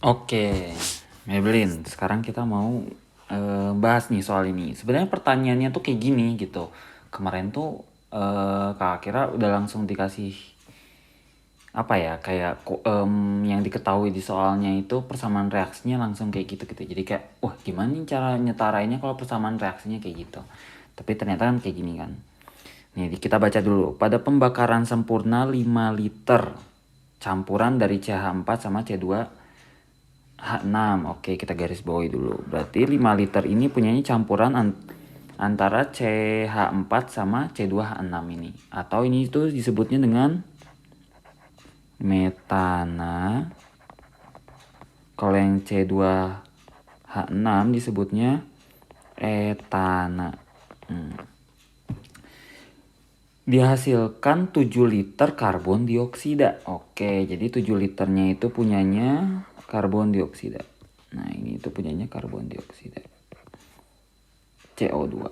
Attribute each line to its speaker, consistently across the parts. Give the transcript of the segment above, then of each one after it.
Speaker 1: Oke, Maybelline. Sekarang kita mau bahas nih soal ini. Sebenarnya pertanyaannya tuh kayak gini gitu. Kemarin tuh Kak Akira udah langsung dikasih apa ya kayak yang diketahui di soalnya itu persamaan reaksinya langsung kayak gitu gitu. Jadi kayak wah gimana nih cara nyetarainya kalau persamaan reaksinya kayak gitu. Tapi ternyata kan kayak gini kan. Nih kita baca dulu. Pada pembakaran sempurna 5 liter campuran dari CH4 sama C2 H6. Oke, kita garis bawahi dulu. Berarti 5 liter ini punyanya campuran antara CH4 sama C2H6 ini. Atau ini itu disebutnya dengan metana. Kalau yang C2H6 disebutnya etana. Dihasilkan 7 liter karbon dioksida. Oke, jadi 7 liternya itu punyanya karbon dioksida. Nah, ini itu punyanya karbon dioksida. CO2.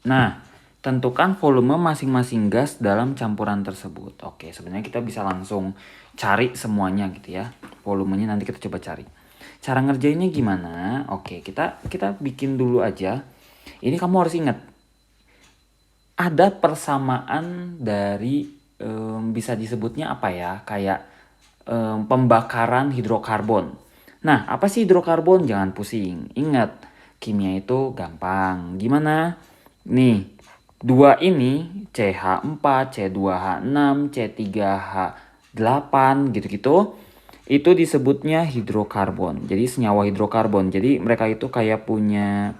Speaker 1: Nah, tentukan volume masing-masing gas dalam campuran tersebut. Oke, sebenarnya kita bisa langsung cari semuanya gitu ya. Volumenya nanti kita coba cari. Cara ngerjainnya gimana? Oke, kita bikin dulu aja. Ini kamu harus ingat. Ada persamaan dari bisa disebutnya apa ya? Kayak pembakaran hidrokarbon. Nah, apa sih hidrokarbon? Jangan pusing. Ingat, kimia itu gampang. Gimana? Nih, dua ini CH4, C2H6, C3H8 gitu-gitu. Itu disebutnya hidrokarbon. Jadi senyawa hidrokarbon. Jadi mereka itu kayak punya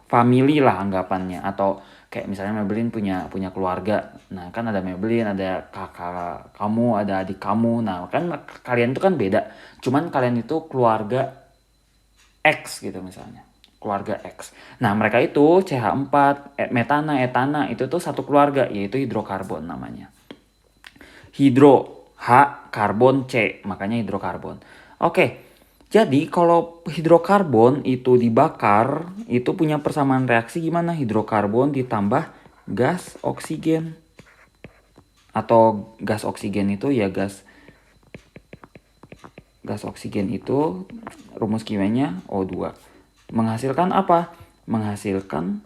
Speaker 1: family lah anggapannya, atau kayak misalnya Maybelline punya keluarga. Nah, kan ada Maybelline, ada kakak kamu, ada adik kamu. Nah, kan kalian itu kan beda. Cuman kalian itu keluarga X gitu misalnya. Keluarga X. Nah, mereka itu CH4, metana, etana itu tuh satu keluarga, yaitu hidrokarbon namanya. Hidro, H, karbon, C, makanya hidrokarbon. Oke. Jadi kalau hidrokarbon itu dibakar, itu punya persamaan reaksi gimana? Hidrokarbon ditambah gas oksigen. Atau gas oksigen itu ya gas oksigen itu rumus kimianya O2. Menghasilkan apa? Menghasilkan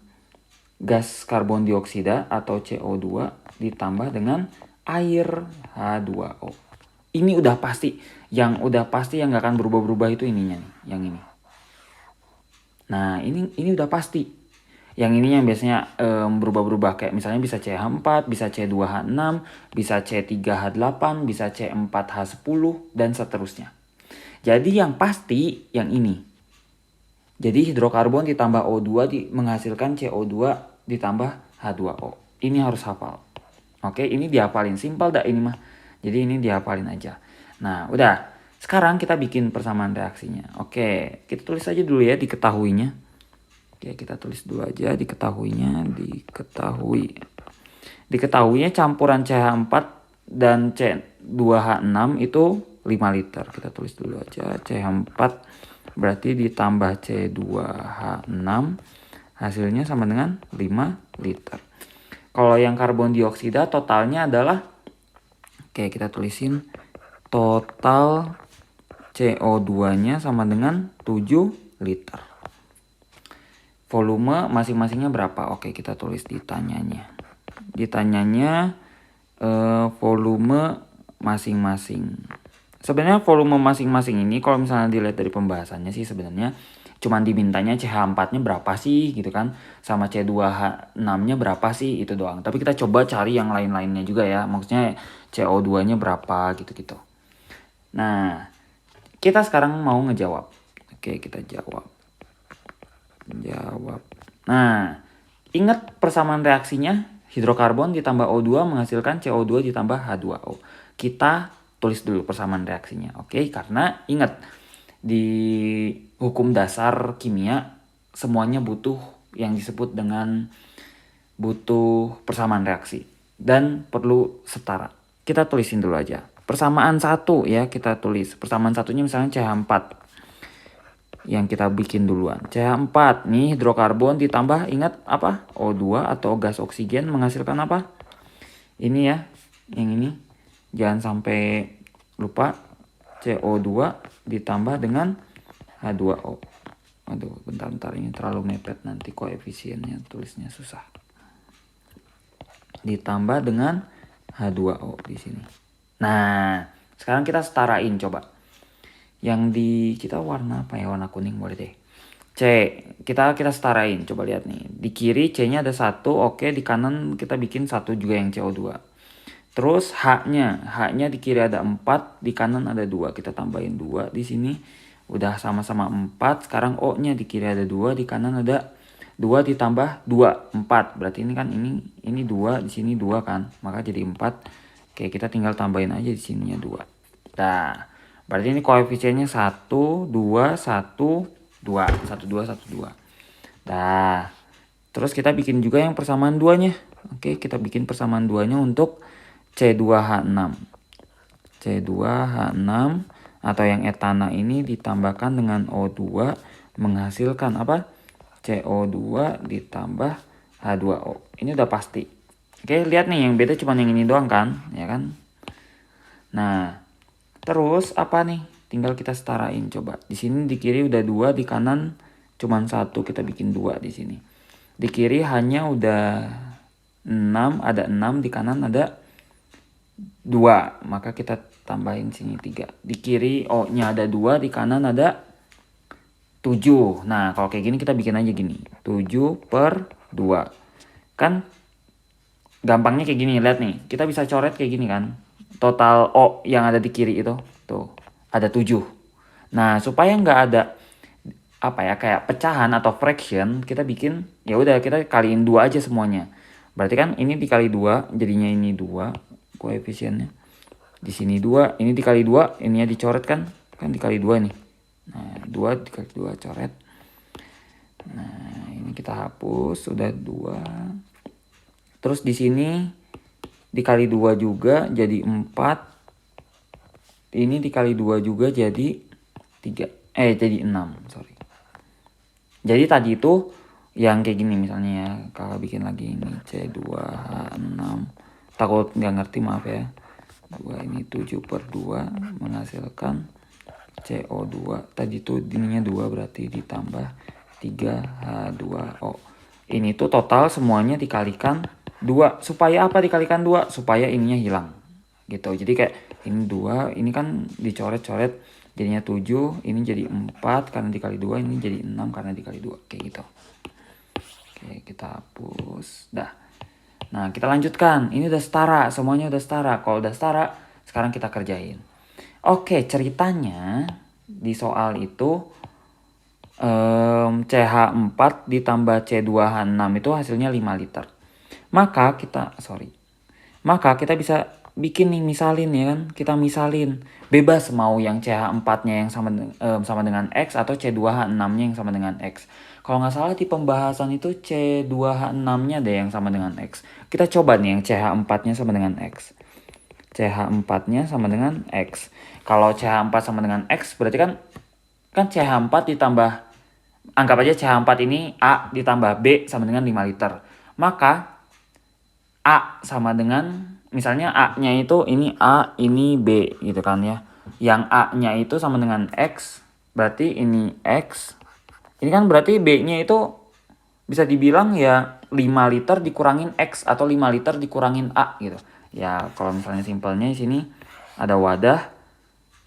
Speaker 1: gas karbon dioksida atau CO2 ditambah dengan air H2O. Ini udah pasti. Yang udah pasti yang gak akan berubah-berubah itu ininya nih, yang ini. Nah, ini udah pasti. Yang ini yang biasanya berubah-berubah, kayak misalnya bisa CH4, bisa C2H6, bisa C3H8, bisa C4H10 dan seterusnya. Jadi yang pasti yang ini. Jadi hidrokarbon ditambah O2 menghasilkan CO2 ditambah H2O. Ini harus hafal. Oke, ini dihafalin. Simpel dah ini mah. Jadi ini dihafalin aja. Nah, udah. Sekarang kita bikin persamaan reaksinya. Oke, kita tulis aja dulu ya diketahuinya. Oke, kita tulis dulu aja diketahuinya. Diketahuinya campuran CH4 dan C2H6 itu 5 liter. Kita tulis dulu aja CH4 berarti ditambah C2H6 hasilnya sama dengan 5 liter. Kalau yang karbon dioksida totalnya adalah, oke kita tulisin total CO2-nya sama dengan 7 liter. Volume masing-masingnya berapa? Oke kita tulis ditanyanya. Ditanyanya volume masing-masing. Sebenarnya volume masing-masing ini kalau misalnya dilihat dari pembahasannya sih sebenarnya cuman dimintanya CH4-nya berapa sih gitu kan, sama C2H6-nya berapa sih, itu doang. Tapi kita coba cari yang lain-lainnya juga ya, maksudnya CO2-nya berapa gitu-gitu. Nah, kita sekarang mau ngejawab. Oke, kita jawab. Nah, ingat persamaan reaksinya, hidrokarbon ditambah O2 menghasilkan CO2 ditambah H2O. Kita tulis dulu persamaan reaksinya, oke? Karena ingat, di hukum dasar kimia semuanya butuh yang disebut dengan butuh persamaan reaksi dan perlu setara. Kita tulisin dulu aja. Persamaan satu ya, kita tulis. Persamaan satunya misalnya CH4 yang kita bikin duluan. CH4 nih hidrokarbon ditambah, ingat apa? O2 atau gas oksigen menghasilkan apa? Ini ya, yang ini. Jangan sampai lupa. CO2 ditambah dengan H2O. Aduh, bentar ini terlalu mepet, nanti koefisiennya tulisnya susah. Ditambah dengan H2O di sini. Nah, sekarang kita setarain coba. Yang di kita warna apa ya? Warna kuning boleh deh. C, kita setarain. Coba lihat nih. Di kiri C-nya ada 1, oke. Di kanan kita bikin 1 juga yang CO2. Terus H-nya di kiri ada 4, di kanan ada 2. Kita tambahin 2 di sini. Udah sama-sama 4. Sekarang O-nya di kiri ada 2, di kanan ada 2 ditambah 2, 4. Berarti ini kan ini 2, di sini 2 kan. Maka jadi 4. Oke, kita tinggal tambahin aja di sininya 2. Nah, berarti ini koefisiennya 1, 2, 1, 2. 1, 2, 1, 2. Nah, terus kita bikin juga yang persamaan 2-nya. Oke, kita bikin persamaan 2-nya untuk C2H6. C2H6 atau yang etana ini ditambahkan dengan O2 menghasilkan apa? CO2 ditambah H2O. Ini udah pasti. Oke, lihat nih yang beda cuma yang ini doang kan, ya kan? Nah, terus apa nih? Tinggal kita setarain coba. Di sini di kiri udah 2, di kanan cuma 1, kita bikin 2 di sini. Di kiri hanya udah 6, ada 6, di kanan ada 2, maka kita tambahin sini 3. Di kiri O-nya ada 2, di kanan ada 7. Nah, kalau kayak gini kita bikin aja gini. 7/2. Kan gampangnya kayak gini, lihat nih. Kita bisa coret kayak gini kan. Total O yang ada di kiri itu. Tuh, ada 7. Nah, supaya nggak ada apa ya, kayak pecahan atau fraction, kita bikin ya udah kita kaliin 2 aja semuanya. Berarti kan ini dikali 2, jadinya ini 2 koefisiennya. Di sini 2, ini dikali 2, ininya dicoret kan? Kan dikali 2 nih. Nah, 2 dikali 2 coret. Nah, ini kita hapus, sudah 2. Terus di sini dikali 2 juga jadi 4. Ini dikali 2 juga jadi 3. Jadi 6, sorry. Jadi tadi itu yang kayak gini misalnya ya, kakak bikin lagi ini C2H6. Takut nggak ngerti, maaf ya. 2 ini 7/2 menghasilkan CO2. Tadi tuh ininya 2, berarti ditambah 3H2O. Ini tuh total semuanya dikalikan 2. Supaya apa dikalikan 2? Supaya ininya hilang. Gitu. Jadi kayak ini 2, ini kan dicoret-coret jadinya 7, ini jadi 4 karena dikali 2, ini jadi 6 karena dikali 2. Kayak gitu. Oke, kita hapus. Dah. Nah, kita lanjutkan. Ini udah setara, semuanya udah setara. Kalau udah setara, sekarang kita kerjain. Oke, ceritanya di soal itu CH4 ditambah C2H6 itu hasilnya 5 liter. Maka kita bisa bikin nih, misalin ya kan. Kita misalin. Bebas mau yang CH4-nya yang sama dengan X atau C2H6-nya yang sama dengan X. Kalau nggak salah di pembahasan itu C2H6-nya deh yang sama dengan X. Kita coba nih yang CH4-nya sama dengan X. CH4-nya sama dengan X. Kalau CH4 sama dengan X berarti kan CH4 ditambah, anggap aja CH4 ini A ditambah B sama dengan 5 liter. Maka A sama dengan, misalnya A-nya itu ini A, ini B gitu kan ya. Yang A-nya itu sama dengan X, berarti ini X. Ini kan berarti B-nya itu bisa dibilang ya 5 liter dikurangin X atau 5 liter dikurangin A gitu. Ya kalau misalnya simpelnya di sini ada wadah,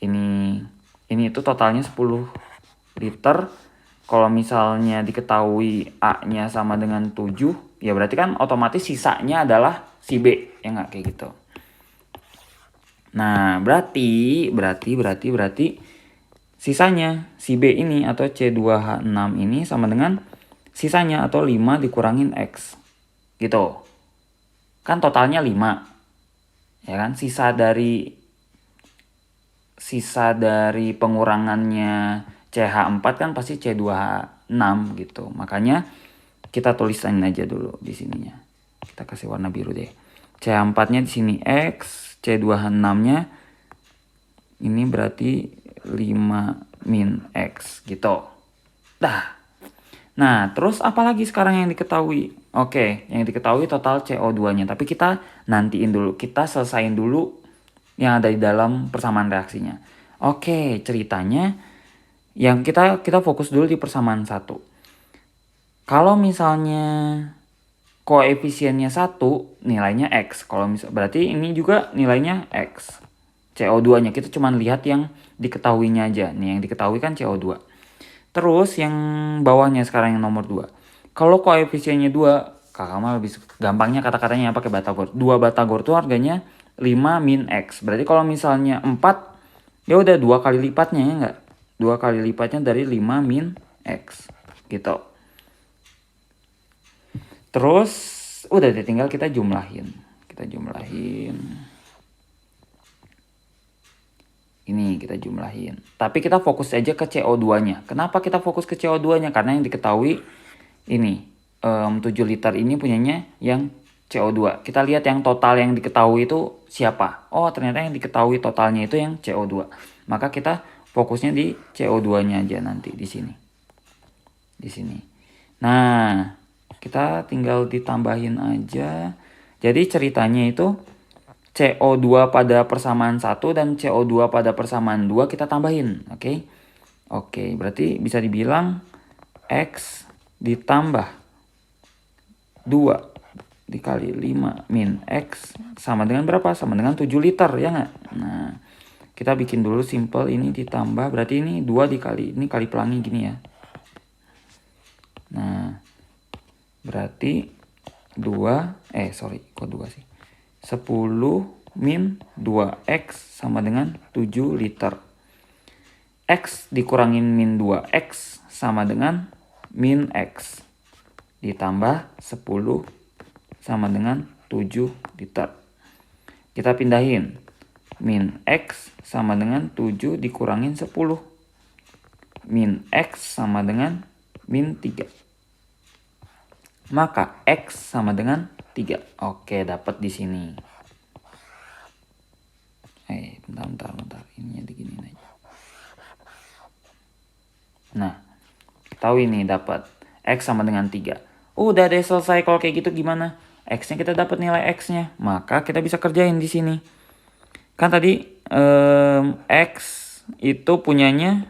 Speaker 1: ini itu totalnya 10 liter. Kalau misalnya diketahui A-nya sama dengan 7, ya berarti kan otomatis sisanya adalah si B, ya nggak kayak gitu. Nah, berarti sisanya si B ini atau C2H6 ini sama dengan sisanya atau 5 dikurangin X. Gitu. Kan totalnya 5. Ya kan? Sisa dari pengurangannya CH4 kan pasti C2H6 gitu. Makanya kita tulisin aja dulu di sininya. Kita kasih warna biru deh. CH4-nya di sini X, C2H6-nya ini berarti 5 min X gitu. Dah. Nah, terus apa lagi sekarang yang diketahui? Oke, yang diketahui total CO2-nya. Tapi kita nantiin dulu, kita selesain dulu yang ada di dalam persamaan reaksinya. Oke, ceritanya yang kita fokus dulu di persamaan 1. Kalau misalnya koefisiennya 1, nilainya X. Kalau berarti ini juga nilainya X. CO2-nya kita cuma lihat yang diketahuinya aja. Nih yang diketahui kan CO2. Terus yang bawahnya sekarang yang nomor 2. Kalau koefisiennya 2, kakak mah lebih gampangnya kata-katanya pakai batagor. 2 batagor tuh harganya 5 min X. Berarti kalau misalnya 4, ya udah 2 kali lipatnya ya enggak? 2 kali lipatnya dari 5 min X. Gitu. Terus udah deh, tinggal kita jumlahin. Ini kita jumlahin. Tapi kita fokus aja ke CO2-nya. Kenapa kita fokus ke CO2-nya? Karena yang diketahui ini 7 liter ini punyanya yang CO2. Kita lihat yang total yang diketahui itu siapa. Oh, ternyata yang diketahui totalnya itu yang CO2. Maka kita fokusnya di CO2-nya aja nanti di sini. Nah, kita tinggal ditambahin aja. Jadi ceritanya itu CO2 pada persamaan 1 dan CO2 pada persamaan 2 kita tambahin. Oke, berarti bisa dibilang X ditambah 2 dikali 5 min X sama dengan berapa? Sama dengan 7 liter, ya nggak? Nah, kita bikin dulu simple, ini ditambah, berarti ini 2 dikali, ini kali pelangi gini ya. Nah, berarti 2 sih? 10 min 2X sama dengan 7 liter. X dikurangin min 2X sama dengan min X. Ditambah 10 sama dengan 7 liter. Kita pindahin. Min X sama dengan 7 dikurangin 10. Min X sama dengan min 3. Maka X sama dengan 3. Oke, dapat di sini. Bentar. Ininya diginiin aja. Nah, tahu ini dapat X sama dengan 3. Udah deh selesai. Kalau kayak gitu gimana? X-nya kita dapat nilai X-nya. Maka kita bisa kerjain di sini. Kan tadi X itu punyanya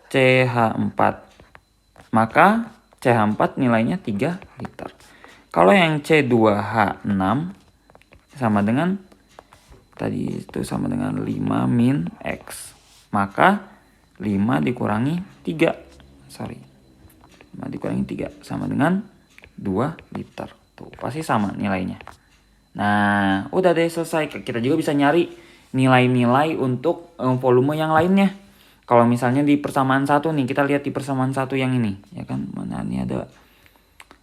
Speaker 1: CH4. Maka CH4 nilainya 3 liter. Kalau yang C2H6 sama dengan tadi itu sama dengan 5 min X. Maka 5 dikurangi 3. 5 dikurangi 3 sama dengan 2 liter. Tuh, pasti sama nilainya. Nah, udah deh selesai. Kita juga bisa nyari nilai-nilai untuk volume yang lainnya. Kalau misalnya di persamaan 1 nih, kita lihat di persamaan 1 yang ini, ya kan? Mana nih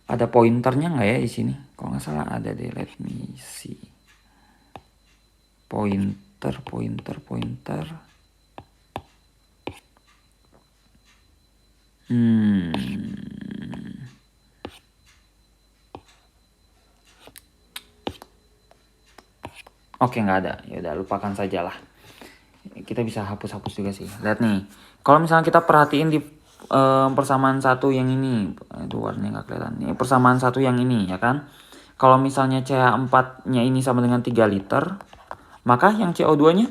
Speaker 1: ada pointernya nggak ya di sini? Kalau nggak salah ada deh, let me see. Pointer. Oke, nggak ada. Ya udah, lupakan sajalah. Kita bisa hapus juga sih. Lihat nih, kalau misalnya kita perhatiin di persamaan 1 yang ini, itu warnanya nggak kelihatan. Ini persamaan 1 yang ini, ya kan? Kalau misalnya CH4-nya ini sama dengan 3 liter, maka yang CO2-nya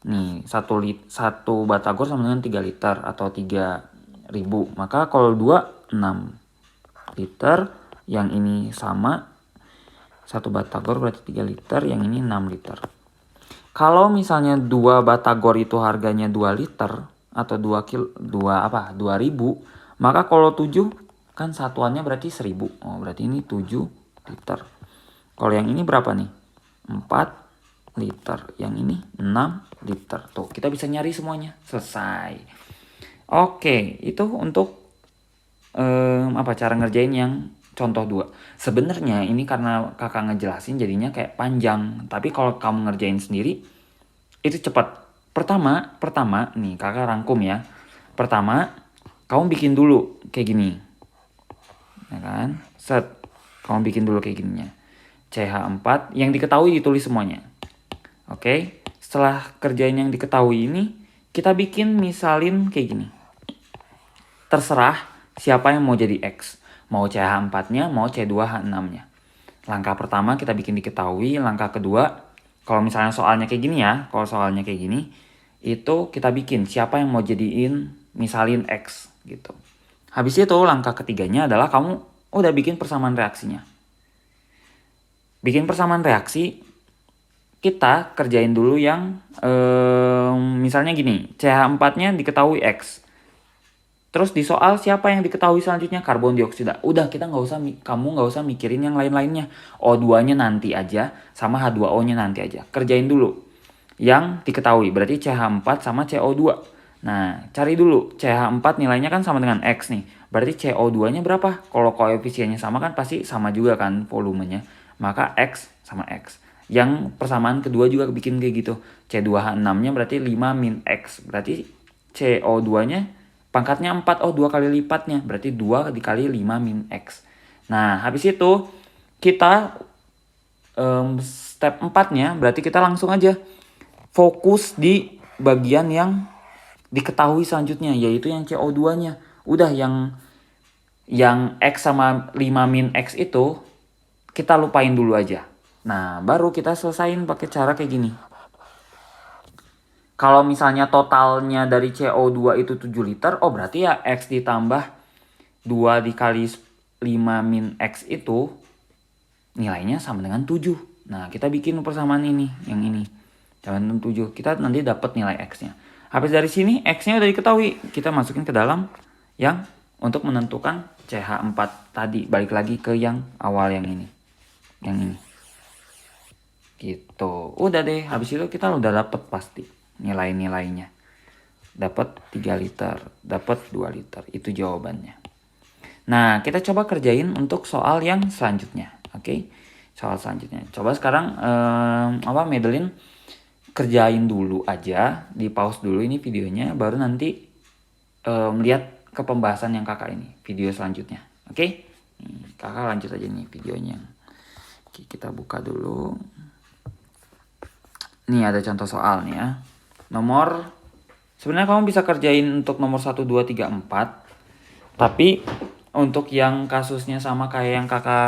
Speaker 1: nih 1 batagor sama dengan 3 liter atau 3.000. Maka kalau 2 6 liter, yang ini sama 1 batagor berarti 3 liter, yang ini 6 liter. Kalau misalnya 2 batagor itu harganya 2 liter atau 2.000, maka kalau 7 kan satuannya berarti 1000. Oh, berarti ini 7 liter. Kalau yang ini berapa nih? 4 liter. Yang ini 6 liter. Tuh, kita bisa nyari semuanya. Selesai. Oke, itu untuk cara ngerjain yang contoh 2. Sebenarnya ini karena kakak ngejelasin jadinya kayak panjang. Tapi kalau kamu ngerjain sendiri itu cepat. Pertama nih kakak rangkum ya. Pertama, kamu bikin dulu kayak gini. Ya kan? Kamu bikin dulu kayak gininya. CH4 yang diketahui ditulis semuanya. Oke? Setelah kerjain yang diketahui ini, kita bikin misalin kayak gini. Terserah siapa yang mau jadi X. Mau CH4-nya, mau C2H6-nya. Langkah pertama kita bikin diketahui. Langkah kedua, kalau misalnya soalnya kayak gini ya. Kalau soalnya kayak gini, itu kita bikin siapa yang mau jadiin misalin X gitu. Habis itu langkah ketiganya adalah kamu udah bikin persamaan reaksinya. Bikin persamaan reaksi, kita kerjain dulu yang misalnya gini, CH4-nya diketahui X. Terus di soal siapa yang diketahui selanjutnya? Karbon dioksida. Udah, kamu nggak usah mikirin yang lain-lainnya. O2-nya nanti aja, sama H2O-nya nanti aja. Kerjain dulu yang diketahui, berarti CH4 sama CO2. Nah, cari dulu CH4 nilainya kan sama dengan X nih. Berarti CO2-nya berapa? Kalau koefisiennya sama kan pasti sama juga kan volumenya. Maka X sama X. Yang persamaan kedua juga bikin kayak gitu. C2H6-nya berarti 5 min X. Berarti CO2-nya pangkatnya 4, 2 kali lipatnya. Berarti 2 dikali 5 min X. Nah, habis itu kita step 4-nya berarti kita langsung aja fokus di bagian yang diketahui selanjutnya, yaitu yang CO2-nya. Udah yang X sama 5 min X itu kita lupain dulu aja. Nah, baru kita selesain pakai cara kayak gini. Kalau misalnya totalnya dari CO2 itu 7 liter, oh berarti ya X ditambah 2 dikali 5 min X itu nilainya sama dengan 7. Nah, kita bikin persamaan ini, yang ini. Sama dengan 7. Kita nanti dapat nilai X-nya. Habis dari sini, X-nya udah diketahui. Kita masukin ke dalam yang untuk menentukan CH4 tadi. Balik lagi ke yang awal yang ini. Yang ini. Gitu. Udah deh, habis itu kita udah dapat pasti nilai-nilainya. Dapat 3 liter, dapat 2 liter. Itu jawabannya. Nah, kita coba kerjain untuk soal yang selanjutnya. Oke? Soal selanjutnya. Coba sekarang Madeline kerjain dulu aja, di pause dulu ini videonya, baru nanti melihat ke pembahasan yang kakak ini, video selanjutnya. Oke? Kakak lanjut aja nih videonya. Oke, kita buka dulu. Nih ada contoh soal nih ya. Sebenarnya kamu bisa kerjain untuk nomor 1, 2, 3, 4. Tapi untuk yang kasusnya sama kayak yang kakak